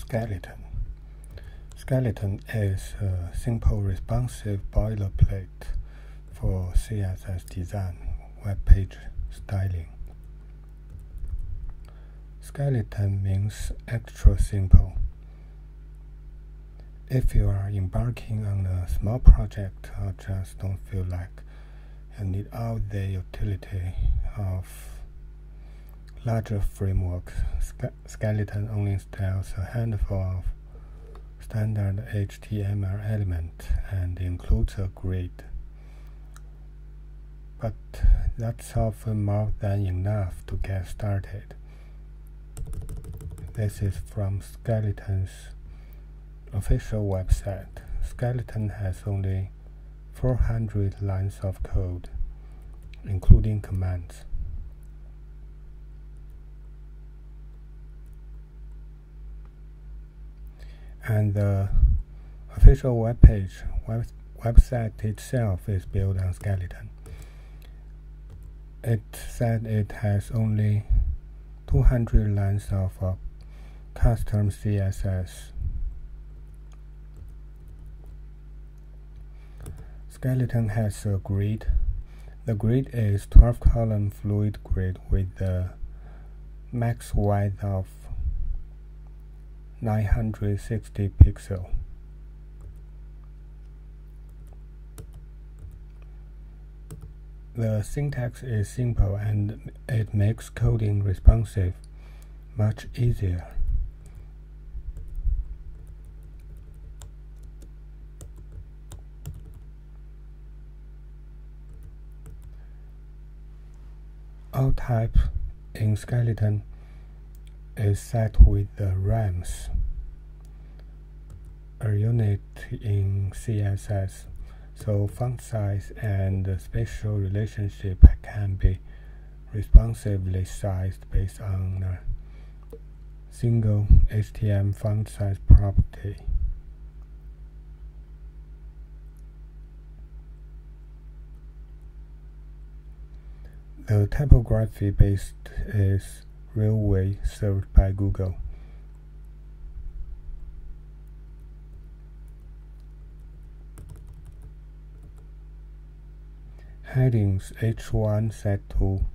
Skeleton. Skeleton is a simple responsive boilerplate for CSS design, web page styling. Skeleton means extra simple. If you are embarking on a small project or just don't feel like you need all the utility of larger frameworks, Skeleton only styles a handful of standard HTML elements and includes a grid. But that's often more than enough to get started. This is from Skeleton's official website. Skeleton has only 400 lines of code, including commands. And the official website itself is built on Skeleton. It said it has only 200 lines of custom CSS. Skeleton has a grid. The grid is 12-column fluid grid with a max width of 960 pixels. The syntax is simple and it makes coding responsive much easier. All type in Skeleton is set with the rems, a unit in CSS, so font size and spatial relationship can be responsively sized based on a single HTML font size property. The typography based is Railway served by Google. Headings H1 set to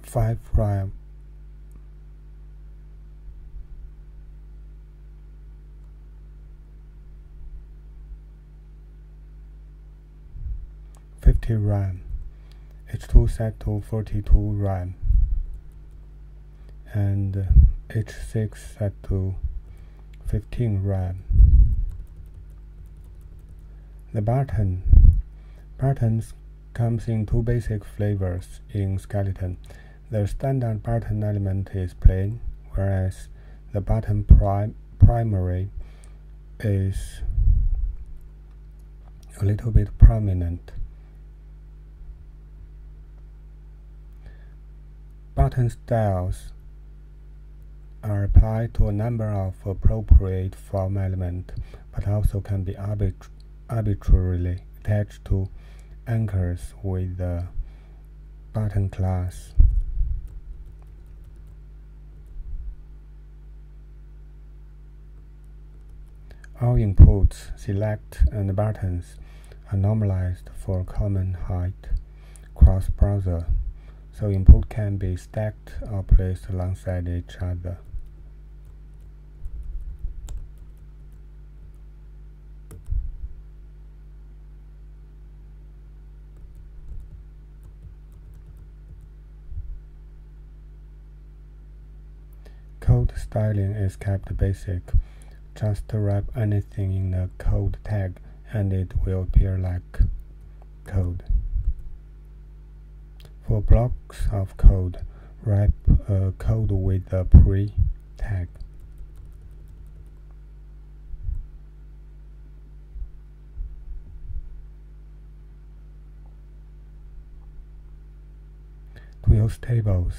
5 rhyme. Rhyme. H2 set to 42 rhyme. And H6 set to 15 rhyme. The buttons comes in two basic flavors in Skeleton. The standard button element is plain, whereas the button primary is a little bit prominent. Button styles are applied to a number of appropriate form elements, but also can be arbitrarily attached to anchors with the button class. All inputs, select, and buttons are normalized for common height cross-browser, so input can be stacked or placed alongside each other. Code styling is kept basic. Just wrap anything in a code tag and it will appear like code. For blocks of code, wrap a code with a pre tag. To use tables,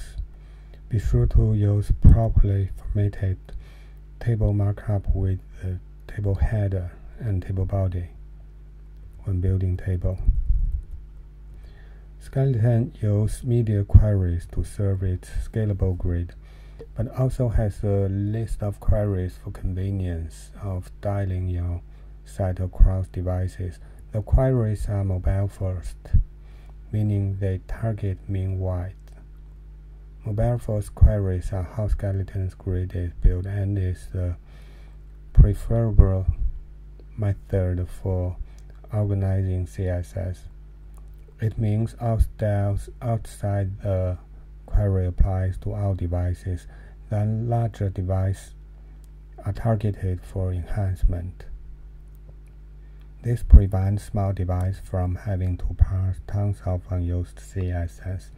be sure to use properly formatted table markup with the table header and table body when building table. Skeleton uses media queries to serve its scalable grid. but also has a list of queries for convenience of styling your site across devices. The queries are mobile first, meaning they target mean width. Mobile first queries are how Skeleton's grid is built and is the preferable method for organizing CSS. It means all styles outside the query applies to all devices, then larger devices are targeted for enhancement. This prevents small devices from having to parse tons of unused CSS.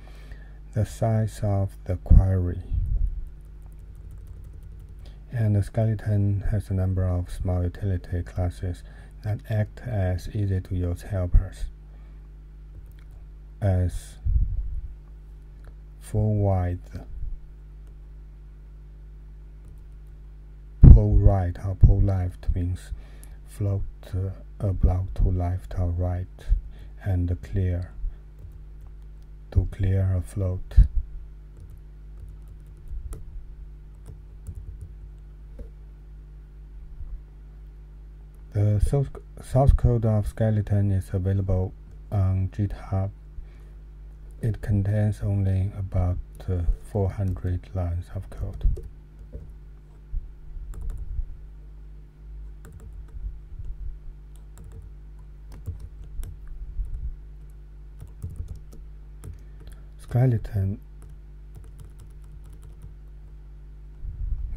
The size of the query. And the Skeleton has a number of small utility classes that act as easy-to-use helpers, as full width, pull right or pull left means float a block to left or right, and clear to clear a float. The source code of Skeleton is available on GitHub. It contains only about 400 lines of code. Skeleton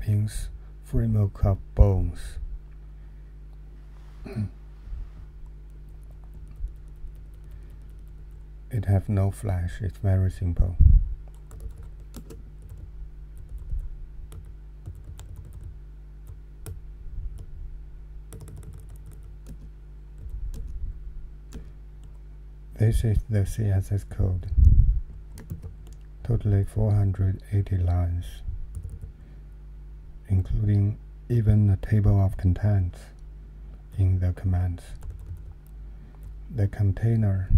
means framework of bones. It has no flash, it's very simple. This is the CSS code, totally 480 lines, including even a table of contents in the commands. The container,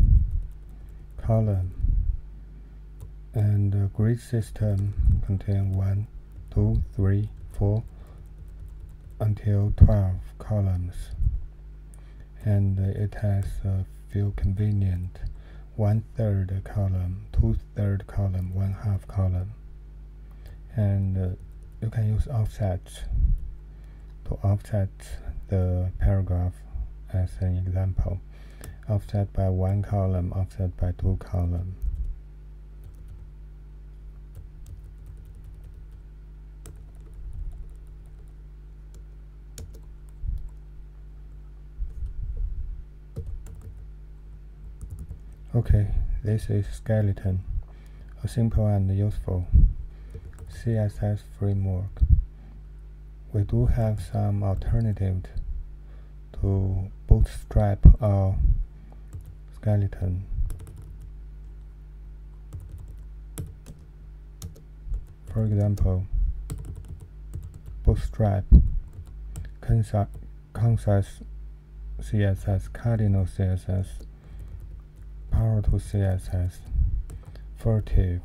column, and the grid system contain 1, 2, 3, 4 until 12 columns, and it has a few convenient 1/3 column, 2/3 column, 1/2 column, and you can use offset to offset the paragraph as an example. Offset by 1 column, offset by 2 columns. Okay, this is Skeleton, a simple and useful CSS framework. We do have some alternatives to Bootstrap or Skeleton. For example, Bootstrap, concise CSS, cardinal CSS, power to CSS, furtive,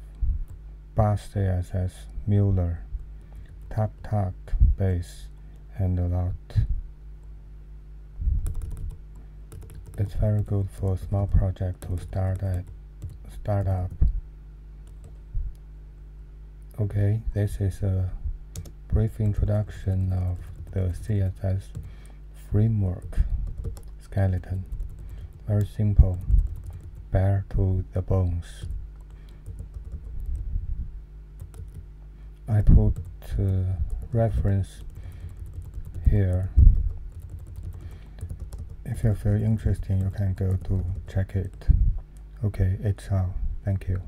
Bash CSS, Mueller, tap base, and a lot. It's very good for a small project to start up. Okay, this is a brief introduction of the CSS framework, Skeleton. Very simple, bare to the bones. I put reference here. If you feel interesting, you can go to check it. Okay, it's all. Thank you.